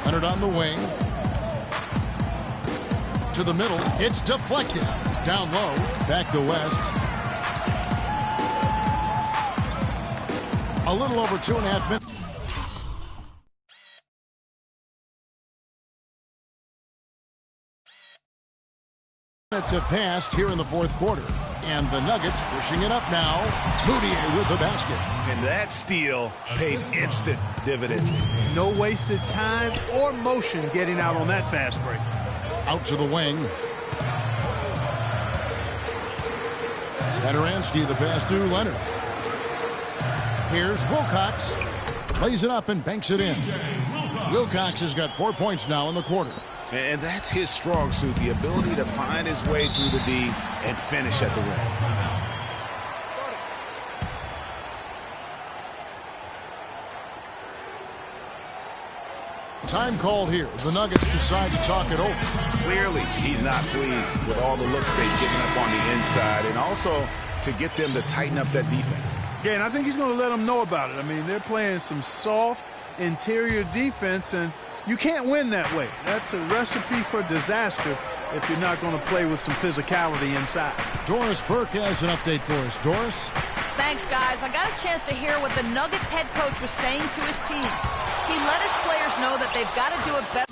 Leonard on the wing. To the middle. It's deflected. Down low. Back to West. A little over 2.5 minutes. Minutes have passed here in the fourth quarter. And the Nuggets pushing it up now. Moutier with the basket. And that steal paid instant dividends. No wasted time or motion getting out on that fast break. Out to the wing. Satoransky, the pass to Leonard. Here's Wilcox. Plays it up and banks it in. Wilcox has got 4 points now in the quarter. And that's his strong suit, the ability to find his way through the D and finish at the rim. Time called here. The Nuggets decide to talk it over. Clearly, he's not pleased with all the looks they've given up on the inside, and also to get them to tighten up that defense. Yeah, and I think he's going to let them know about it. I mean, they're playing some soft interior defense, and you can't win that way. That's a recipe for disaster if you're not going to play with some physicality inside. Doris Burke has an update for us. Doris? Thanks, guys. I got a chance to hear what the Nuggets head coach was saying to his team. He let his players know that they've got to do it better.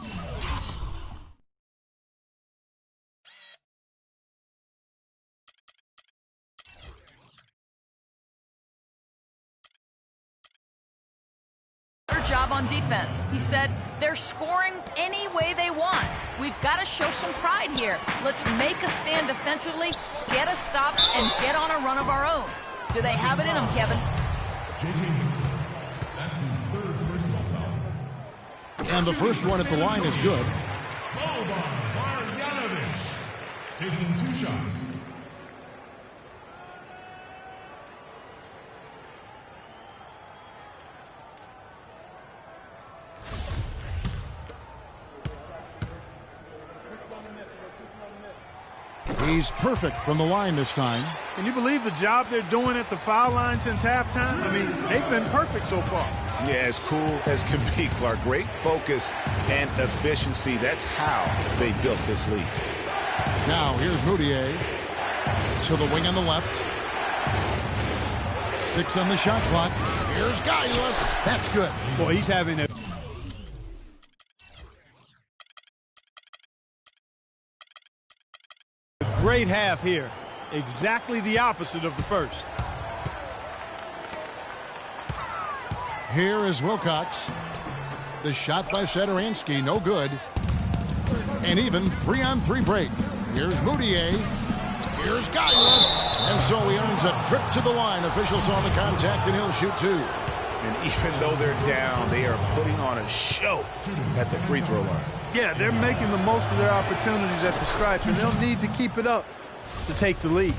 Job on defense. He said they're scoring any way they want. We've got to show some pride here. Let's make a stand defensively, get us stops, and get on a run of our own. Do they have it in them, Kevin? That's his third personal foul. And the first one at the line is good. Marjanovic taking 2 shots. He's perfect from the line this time. Can you believe the job they're doing at the foul line since halftime? I mean, they've been perfect so far. Yeah, as cool as can be, Clark. Great focus and efficiency. That's how they built this lead. Now, here's Moutier. To the wing on the left. 6 on the shot clock. Here's Gaius. That's good. Boy, he's having a great half here. Exactly the opposite of the first. Here is Wilcox. The shot by Satoransky, no good. And even 3-on-3 break. Here's Moutier. Here's Gaius. And so he earns a trip to the line. Officials saw the contact, and he'll shoot 2. And even though they're down, they are putting on a show at the free throw line. Yeah, they're making the most of their opportunities at the stripe, and they'll need to keep it up to take the lead.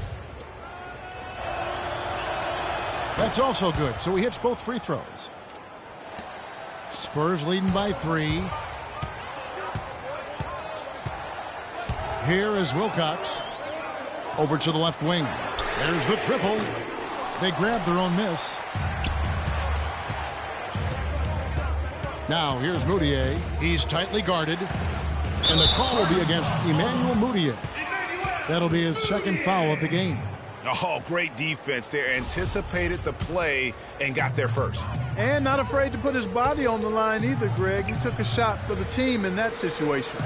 That's also good, so he hits both free throws. Spurs leading by 3. Here is Wilcox. Over to the left wing. There's the triple. They grab their own miss. Now here's Moutier. He's tightly guarded. And the call will be against Emmanuel Moutier. That'll be his second foul of the game. Oh, great defense there. Anticipated the play and got there first. And not afraid to put his body on the line either, Greg. He took a shot for the team in that situation.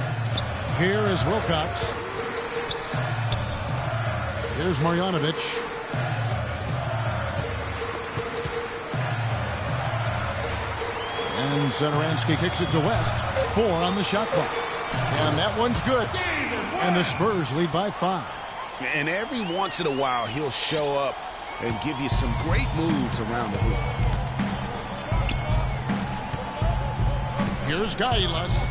Here is Wilcox. Here's Marjanovic. And Satoransky kicks it to West. 4 on the shot clock. And that one's good. And the Spurs lead by 5. And every once in a while, he'll show up and give you some great moves around the hoop. Here's Gailas.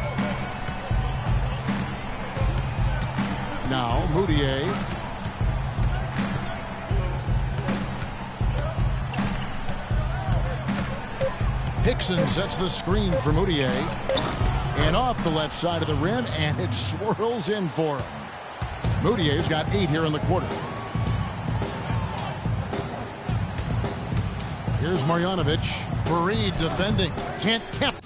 Now Moutier. Hickson sets the screen for Moutier. And off the left side of the rim, and it swirls in for him. Moutier's got 8 here in the quarter. Here's Marjanovic. Fareed defending. Can't kept.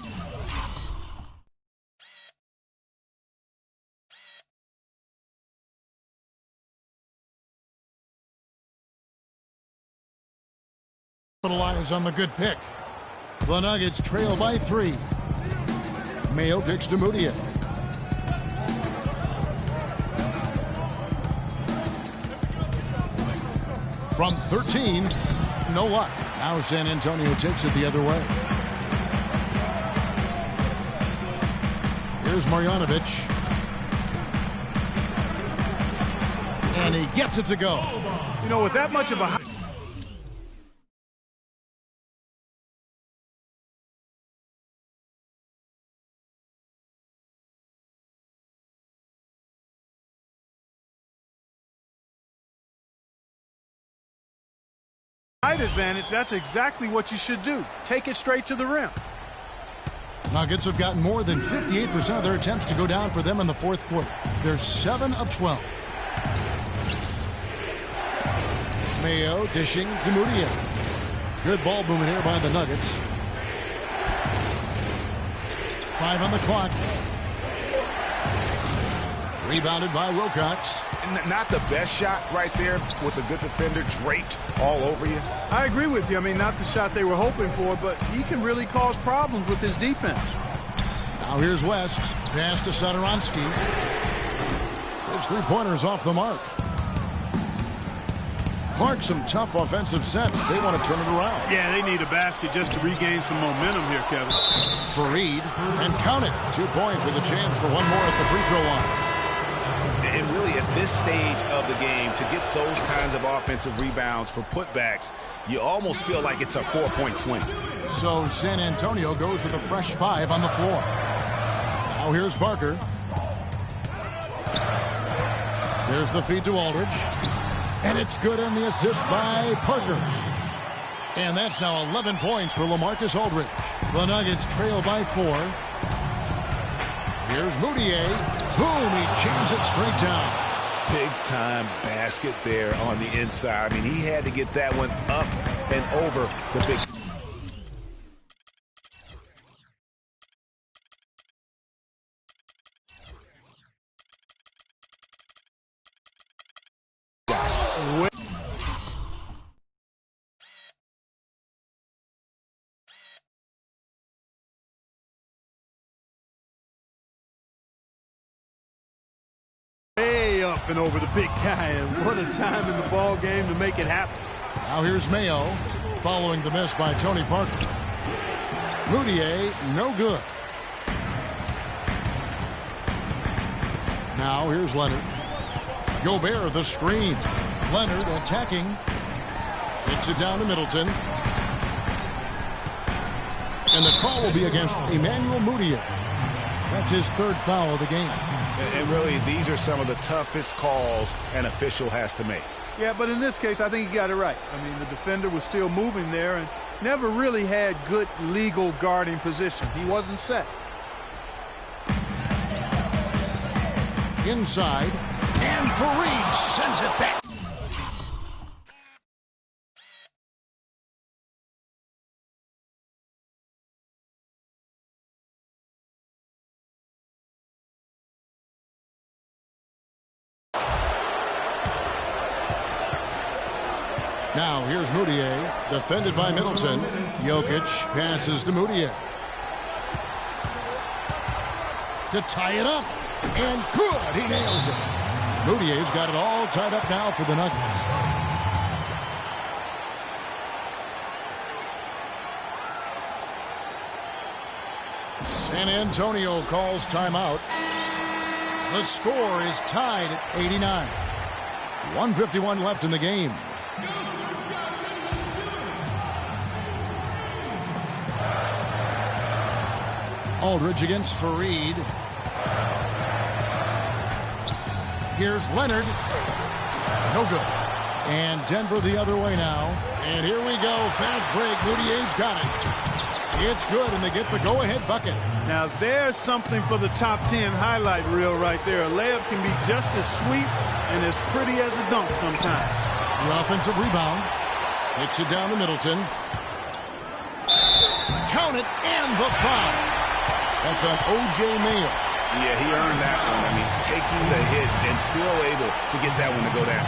Capitalize on the good pick. The Nuggets trail by 3. Mayo kicks to Moutier. From 13, no luck. Now San Antonio takes it the other way. Here's Marjanovic. And he gets it to go. You know, with that much of a... advantage, that's exactly what you should do. Take it straight to the rim. Nuggets have gotten more than 58% of their attempts to go down for them in the fourth quarter. They're 7 of 12. Mayo dishing to Moutier. Good ball movement here by the Nuggets. 5 on the clock. Rebounded by Wilcox. Not the best shot right there with a good defender draped all over you. I agree with you. I mean, not the shot they were hoping for, but he can really cause problems with his defense. Now here's West. Pass to Satoransky. His 3-pointers off the mark. Clark, some tough offensive sets. They want to turn it around. Yeah, they need a basket just to regain some momentum here, Kevin. Fareed, and count it. 2 points with a chance for one more at the free throw line. And really, at this stage of the game, to get those kinds of offensive rebounds for putbacks, you almost feel like it's a 4-point swing. So San Antonio goes with a fresh 5 on the floor. Now here's Parker. There's the feed to Aldridge. And it's good on the assist by Parker. And that's now 11 points for LaMarcus Aldridge. The Nuggets trail by 4. Here's Moutier. Boom, he jams it straight down. Big-time basket there on the inside. I mean, he had to get that one up and over the big... Up and over the big guy, and what a time in the ball game to make it happen. Now here's Mayo following the miss by Tony Parker. Moutier, no good. Now here's Leonard. Gobert, the screen. Leonard attacking. Hits it down to Middleton. And the call will be against Emmanuel Moutier. That's his 3rd foul of the game. And really, these are some of the toughest calls an official has to make. Yeah, but in this case, I think he got it right. I mean, the defender was still moving there and never really had good legal guarding position. He wasn't set. Inside, And Fareed sends it back. Now here's Moutier, defended by Middleton. Jokic passes to Moutier. To tie it up. And good, he nails it. Moutier's got it all tied up now for the Nuggets. San Antonio calls timeout. The score is tied at 89. 1:51 left in the game. Aldridge against Fareed. Here's Leonard. No good. And Denver the other way now. And here we go. Fast break. Moutier's got it. It's good, and they get the go-ahead bucket. Now there's something for the top 10 highlight reel right there. A layup can be just as sweet and as pretty as a dunk sometimes. The offensive rebound. Hits it down to Middleton. Count it, and the foul. That's on O.J. Mayo. Yeah, he earned that one. I mean, taking the hit and still able to get that one to go down.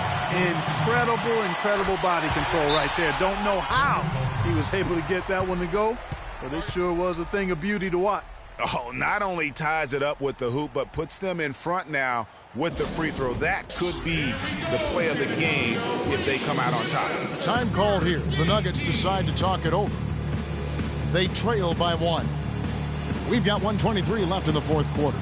Incredible body control right there. Don't know how he was able to get that one to go, but it sure was a thing of beauty to watch. Oh, not only ties it up with the hoop, but puts them in front now with the free throw. That could be the play of the game if they come out on top. Time called here. The Nuggets decide to talk it over. They trail by 1. We've got 1:23 left in the fourth quarter.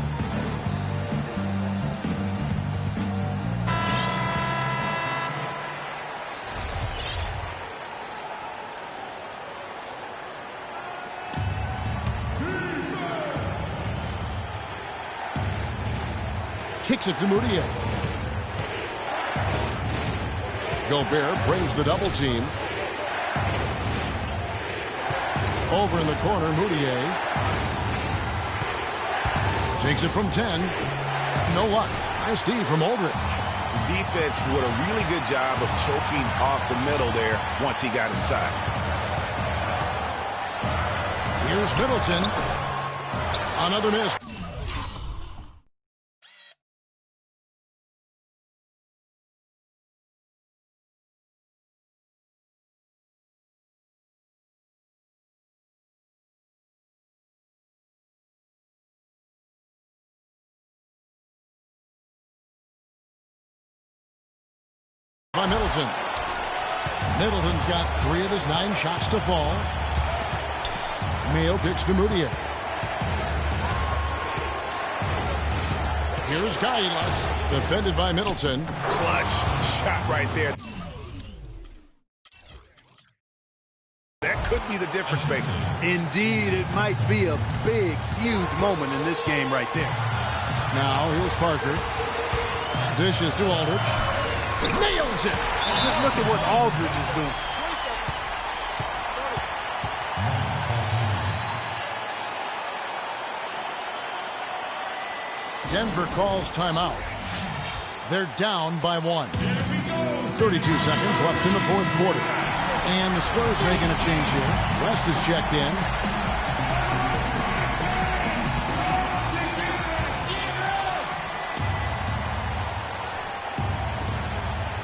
Kicks it to Moutier. Gobert brings the double team. Over in the corner, Moutier. Takes it from 10. No luck. Nice D from Aldridge. The defense did a really good job of choking off the middle there once he got inside. Here's Middleton. Another miss. By Middleton. Middleton's got 3 of his 9 shots to fall. Mayo kicks to Moutier. Here's Gailas, defended by Middleton. Clutch shot right there. That could be the difference maker. Indeed, it might be a big, huge moment in this game right there. Now, here's Parker. Dishes to Aldridge. Nails it! Just look at what Aldridge is doing. Denver calls timeout. They're down by 1. 32 seconds left in the fourth quarter. And the Spurs making a change here. West is checked in.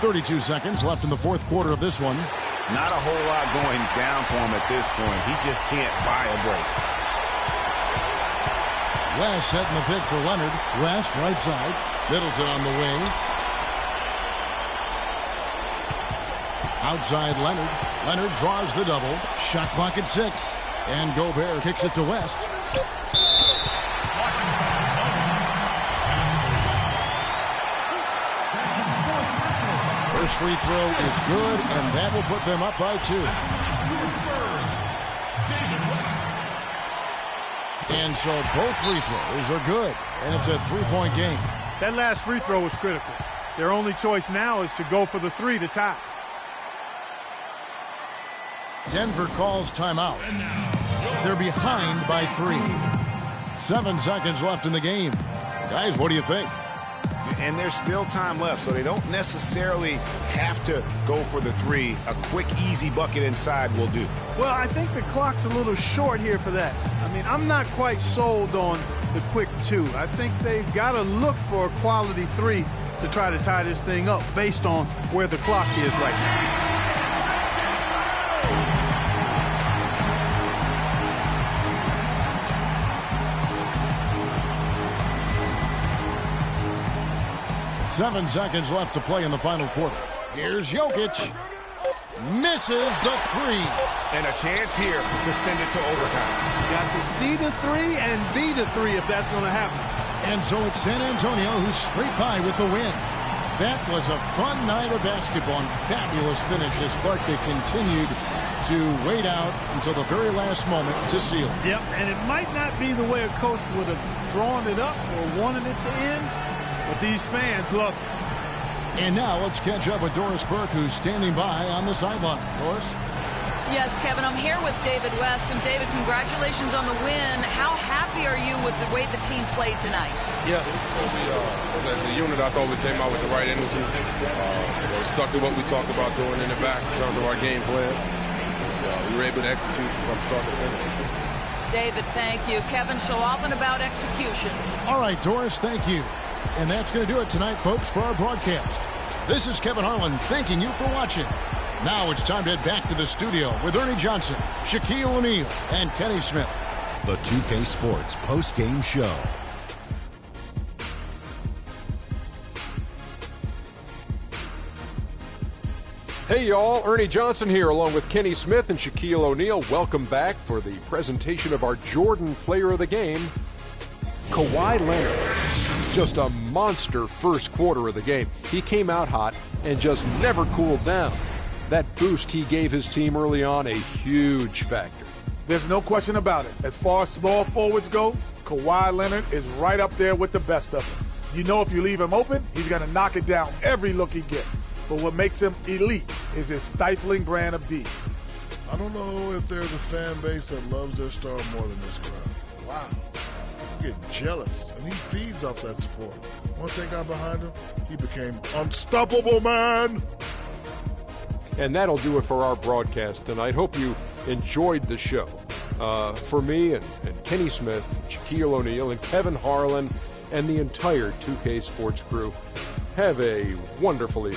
.32 seconds left in the fourth quarter of this one. Not a whole lot going down for him at this point. He just can't buy a break. West setting the pick for Leonard. West right side. Middleton on the wing. Outside Leonard. Leonard draws the double. Shot clock at 6. And Gobert kicks it to West. First free throw is good, and that will put them up by 2. And so both free throws are good, and it's a 3-point game. That last free throw was critical. Their only choice now is to go for the 3 to tie. Denver calls timeout. They're behind by 3. 7 seconds left in the game. Guys, what do you think? and there's still time left, so they don't necessarily have to go for the three. A quick, easy bucket inside will do. Well, I think the clock's a little short here for that. I mean, I'm not quite sold on the quick two. I think they've got to look for a quality three to try to tie this thing up based on where the clock is right now. Seven seconds left to play in the final quarter. Here's Jokic. Misses the three. And a chance here to send it to overtime. Got to see the three and be the three if that's going to happen. And so it's San Antonio who scraped by with the win. That was a fun night of basketball and fabulous finish as Clark, they continued to wait out until the very last moment to seal it. Yep, and it might not be the way a coach would have drawn it up or wanted it to end, but these fans loved it. And now let's catch up with Doris Burke, who's standing by on the sideline. Doris? Yes, Kevin, I'm here with David West. And David, congratulations on the win. How happy are you with the way the team played tonight? Yeah, as a unit, I thought we came out with the right energy. We stuck to what we talked about doing in the back in terms of our game plan. We were able to execute from start to finish. David, thank you. Kevin, so often about execution. All right, Doris, thank you. And that's going to do it tonight, folks, for our broadcast. This is Kevin Harlan thanking you for watching. Now it's time to head back to the studio with Ernie Johnson, Shaquille O'Neal, and Kenny Smith. The 2K Sports post-game show. Hey y'all, Ernie Johnson here along with Kenny Smith and Shaquille O'Neal. Welcome back for the presentation of our Jordan Player of the Game, Kawhi Leonard. Just a monster first quarter of the game. He came out hot and just never cooled down. That boost he gave his team early on, a huge factor. There's no question about it. As far as small forwards go, Kawhi Leonard is right up there with the best of them. You know if you leave him open, he's going to knock it down every look he gets. But what makes him elite is his stifling brand of D. I don't know if there's a fan base that loves their star more than this crowd. Wow. I'm getting jealous, and he feeds off that support. Once they got behind him, he became unstoppable, man. And that'll do it for our broadcast tonight. Hope you enjoyed the show. For me and Kenny Smith, Shaquille O'Neal, and Kevin Harlan, and the entire 2K Sports crew, have a wonderfully